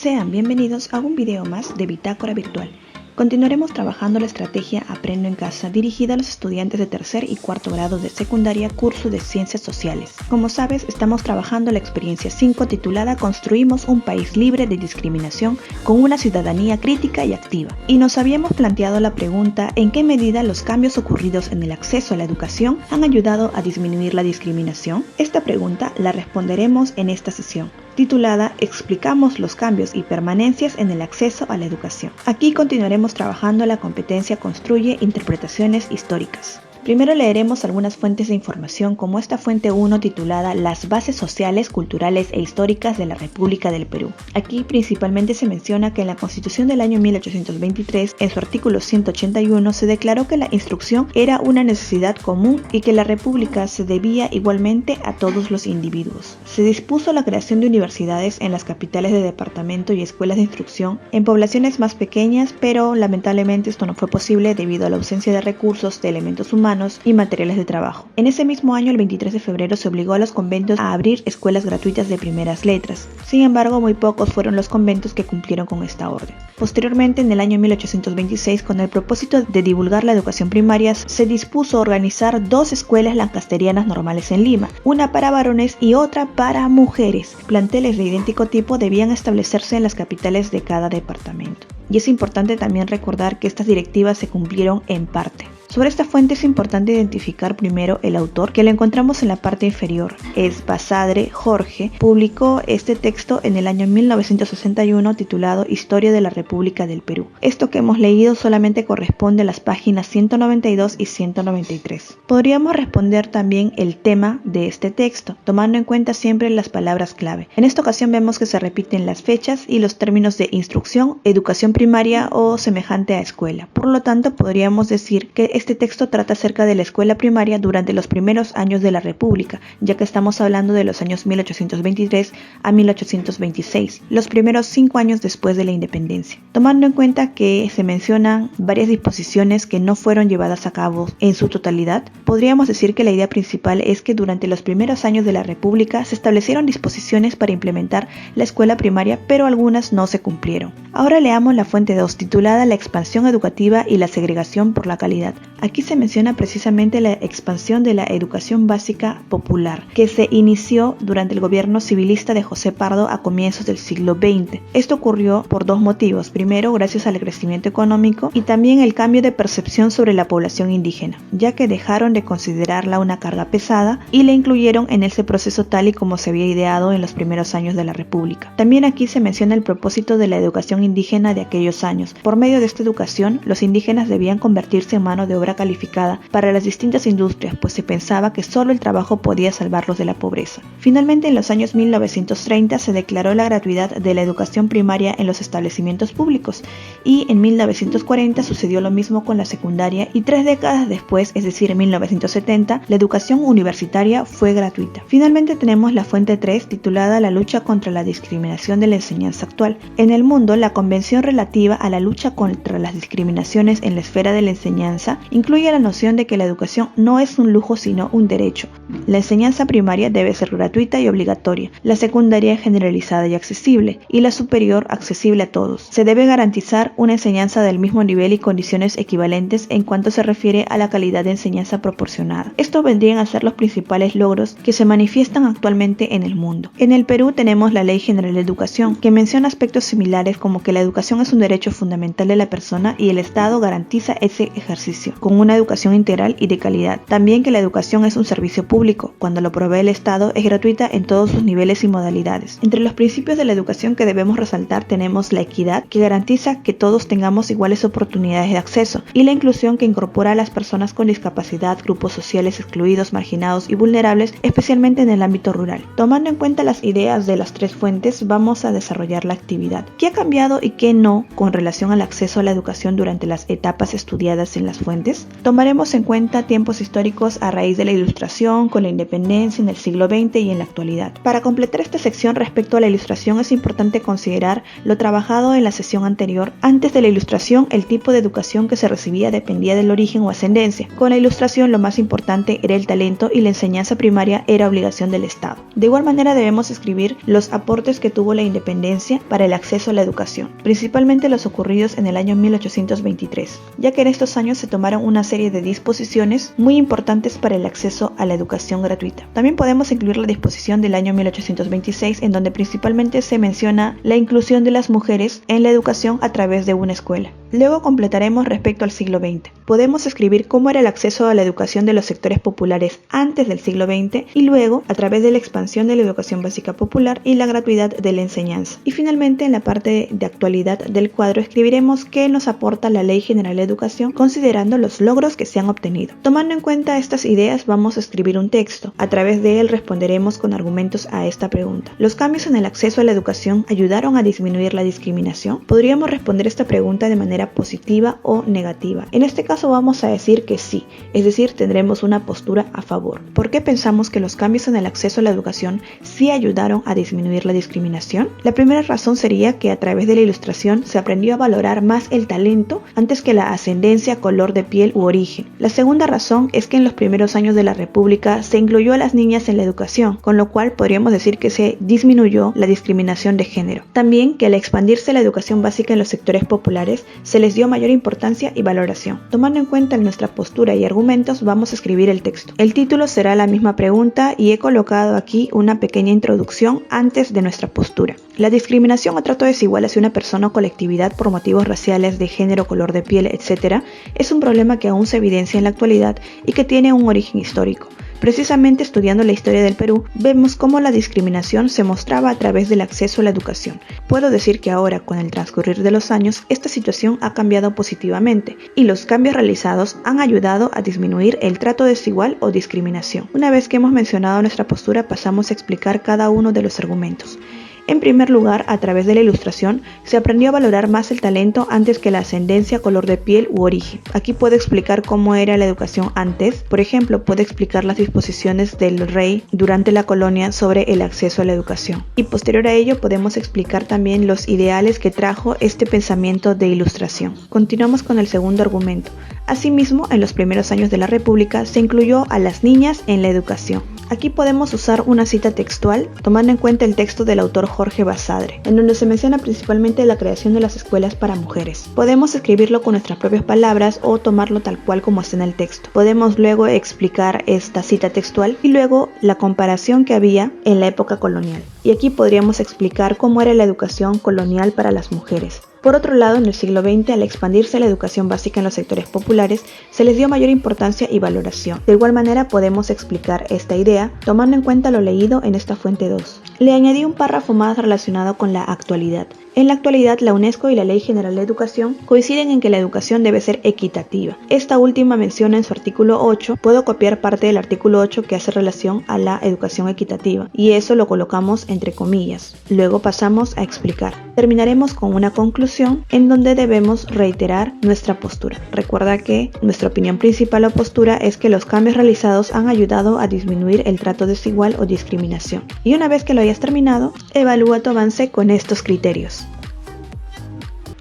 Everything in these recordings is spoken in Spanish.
Sean bienvenidos a un video más de Bitácora Virtual. Continuaremos trabajando la estrategia Aprendo en Casa dirigida a los estudiantes de tercer y cuarto grado de secundaria curso de Ciencias Sociales. Como sabes, estamos trabajando la experiencia 5 titulada Construimos un país libre de discriminación con una ciudadanía crítica y activa. Y nos habíamos planteado la pregunta en qué medida los cambios ocurridos en el acceso a la educación han ayudado a disminuir la discriminación. Esta pregunta la responderemos en esta sesión, titulada Explicamos los cambios y permanencias en el acceso a la educación. Aquí continuaremos trabajando la competencia Construye interpretaciones históricas. Primero leeremos algunas fuentes de información como esta fuente 1 titulada Las bases sociales, culturales e históricas de la República del Perú. Aquí principalmente se menciona que en la Constitución del año 1823, en su artículo 181, se declaró que la instrucción era una necesidad común y que la República se debía igualmente a todos los individuos. Se dispuso la creación de universidades en las capitales de departamento y escuelas de instrucción en poblaciones más pequeñas, pero lamentablemente esto no fue posible debido a la ausencia de recursos, de elementos humanos y materiales de trabajo. En ese mismo año, el 23 de febrero, se obligó a los conventos a abrir escuelas gratuitas de primeras letras. Sin embargo, muy pocos fueron los conventos que cumplieron con esta orden. Posteriormente, en el año 1826, con el propósito de divulgar la educación primaria, se dispuso organizar 2 escuelas lancasterianas normales en Lima, una para varones y otra para mujeres. Planteles de idéntico tipo debían establecerse en las capitales de cada departamento. Y es importante también recordar que estas directivas se cumplieron en parte. Sobre esta fuente es importante identificar primero el autor, que lo encontramos en la parte inferior. Es Basadre Jorge. Publicó este texto en el año 1961 titulado Historia de la República del Perú. Esto que hemos leído solamente corresponde a las páginas 192 y 193. Podríamos responder también el tema de este texto, tomando en cuenta siempre las palabras clave. En esta ocasión vemos que se repiten las fechas y los términos de instrucción, educación primaria o semejante a escuela. Por lo tanto, podríamos decir que este texto trata acerca de la escuela primaria durante los primeros años de la República, ya que estamos hablando de los años 1823 a 1826, los primeros 5 años después de la independencia. Tomando en cuenta que se mencionan varias disposiciones que no fueron llevadas a cabo en su totalidad, podríamos decir que la idea principal es que durante los primeros años de la República se establecieron disposiciones para implementar la escuela primaria, pero algunas no se cumplieron. Ahora leamos la fuente 2 titulada La expansión educativa y la segregación por la calidad. Aquí se menciona precisamente la expansión de la educación básica popular, que se inició durante el gobierno civilista de José Pardo a comienzos del siglo XX. Esto ocurrió por 2 motivos. Primero, gracias al crecimiento económico y también el cambio de percepción sobre la población indígena, ya que dejaron de considerarla una carga pesada y la incluyeron en ese proceso tal y como se había ideado en los primeros años de la República. También aquí se menciona el propósito de la educación indígena de aquellos años. Por medio de esta educación, los indígenas debían convertirse en mano de obra calificada para las distintas industrias, pues se pensaba que solo el trabajo podía salvarlos de la pobreza. Finalmente, en los años 1930 se declaró la gratuidad de la educación primaria en los establecimientos públicos y en 1940 sucedió lo mismo con la secundaria y 3 décadas después, es decir, en 1970, la educación universitaria fue gratuita. Finalmente tenemos la fuente 3 titulada La lucha contra la discriminación de la enseñanza actual. En el mundo, la Convención relativa a la lucha contra las discriminaciones en la esfera de la enseñanza incluye la noción de que la educación no es un lujo sino un derecho. La enseñanza primaria debe ser gratuita y obligatoria, la secundaria generalizada y accesible, y la superior accesible a todos. Se debe garantizar una enseñanza del mismo nivel y condiciones equivalentes en cuanto se refiere a la calidad de enseñanza proporcionada. Estos vendrían a ser los principales logros que se manifiestan actualmente en el mundo. En el Perú tenemos la Ley General de Educación, que menciona aspectos similares como que la educación es un derecho fundamental de la persona y el Estado garantiza ese ejercicio con una educación integral y de calidad. También que la educación es un servicio público. Cuando lo provee el Estado es gratuita en todos sus niveles y modalidades. Entre los principios de la educación que debemos resaltar tenemos la equidad, que garantiza que todos tengamos iguales oportunidades de acceso, y la inclusión, que incorpora a las personas con discapacidad, grupos sociales excluidos, marginados y vulnerables, especialmente en el ámbito rural. Tomando en cuenta las ideas de las 3 fuentes, vamos a desarrollar la actividad. ¿Qué ha cambiado acertado y qué no con relación al acceso a la educación durante las etapas estudiadas en las fuentes? Tomaremos en cuenta tiempos históricos a raíz de la Ilustración, con la independencia en el siglo XX y en la actualidad. Para completar esta sección respecto a la Ilustración es importante considerar lo trabajado en la sesión anterior. Antes de la Ilustración, el tipo de educación que se recibía dependía del origen o ascendencia. Con la Ilustración, lo más importante era el talento y la enseñanza primaria era obligación del Estado. De igual manera, debemos escribir los aportes que tuvo la independencia para el acceso a la educación, principalmente los ocurridos en el año 1823, ya que en estos años se tomaron una serie de disposiciones muy importantes para el acceso a la educación gratuita. También podemos incluir la disposición del año 1826, en donde principalmente se menciona la inclusión de las mujeres en la educación a través de una escuela. Luego completaremos respecto al siglo XX. Podemos escribir cómo era el acceso a la educación de los sectores populares antes del siglo XX y luego a través de la expansión de la educación básica popular y la gratuidad de la enseñanza. Y finalmente, en la parte de actualidad del cuadro escribiremos qué nos aporta la Ley General de Educación considerando los logros que se han obtenido. Tomando en cuenta estas ideas, vamos a escribir un texto. A través de él responderemos con argumentos a esta pregunta. ¿Los cambios en el acceso a la educación ayudaron a disminuir la discriminación? Podríamos responder esta pregunta de manera positiva o negativa. En este caso vamos a decir que sí, es decir, tendremos una postura a favor. ¿Por qué pensamos que los cambios en el acceso a la educación sí ayudaron a disminuir la discriminación? La primera razón sería que a través de la Ilustración se aprendió a valorar más el talento antes que la ascendencia, color de piel u origen. La segunda razón es que en los primeros años de la República se incluyó a las niñas en la educación, con lo cual podríamos decir que se disminuyó la discriminación de género. También que al expandirse la educación básica en los sectores populares, se les dio mayor importancia y valoración. Tomando en cuenta nuestra postura y argumentos, vamos a escribir el texto. El título será la misma pregunta y he colocado aquí una pequeña introducción antes de nuestra postura. La discriminación o trato desigual hacia una persona o colectividad por motivos raciales, de género, color de piel, etc., es un problema que aún se evidencia en la actualidad y que tiene un origen histórico. Precisamente estudiando la historia del Perú, vemos cómo la discriminación se mostraba a través del acceso a la educación. Puedo decir que ahora, con el transcurrir de los años, esta situación ha cambiado positivamente y los cambios realizados han ayudado a disminuir el trato desigual o discriminación. Una vez que hemos mencionado nuestra postura, pasamos a explicar cada uno de los argumentos. En primer lugar, a través de la Ilustración, se aprendió a valorar más el talento antes que la ascendencia, color de piel u origen. Aquí puedo explicar cómo era la educación antes. Por ejemplo, puedo explicar las disposiciones del rey durante la colonia sobre el acceso a la educación. Y posterior a ello, podemos explicar también los ideales que trajo este pensamiento de Ilustración. Continuamos con el segundo argumento. Asimismo, en los primeros años de la República se incluyó a las niñas en la educación. Aquí podemos usar una cita textual, tomando en cuenta el texto del autor Jorge Basadre, en donde se menciona principalmente la creación de las escuelas para mujeres. Podemos escribirlo con nuestras propias palabras o tomarlo tal cual como está en el texto. Podemos luego explicar esta cita textual y luego la comparación que había en la época colonial. Y aquí podríamos explicar cómo era la educación colonial para las mujeres. Por otro lado, en el siglo XX, al expandirse la educación básica en los sectores populares, se les dio mayor importancia y valoración. De igual manera, podemos explicar esta idea tomando en cuenta lo leído en esta fuente 2. Le añadí un párrafo más relacionado con la actualidad. En la actualidad, la UNESCO y la Ley General de Educación coinciden en que la educación debe ser equitativa. Esta última menciona en su artículo 8, puedo copiar parte del artículo 8 que hace relación a la educación equitativa, y eso lo colocamos entre comillas. Luego pasamos a explicar. Terminaremos con una conclusión en donde debemos reiterar nuestra postura. Recuerda que nuestra opinión principal o postura es que los cambios realizados han ayudado a disminuir el trato desigual o discriminación. Y una vez que lo hayas terminado, evalúa tu avance con estos criterios.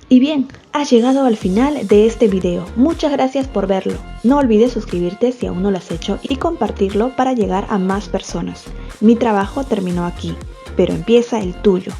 Y bien, has llegado al final de este video. Muchas gracias por verlo. No olvides suscribirte si aún no lo has hecho y compartirlo para llegar a más personas. Mi trabajo terminó aquí, pero empieza el tuyo.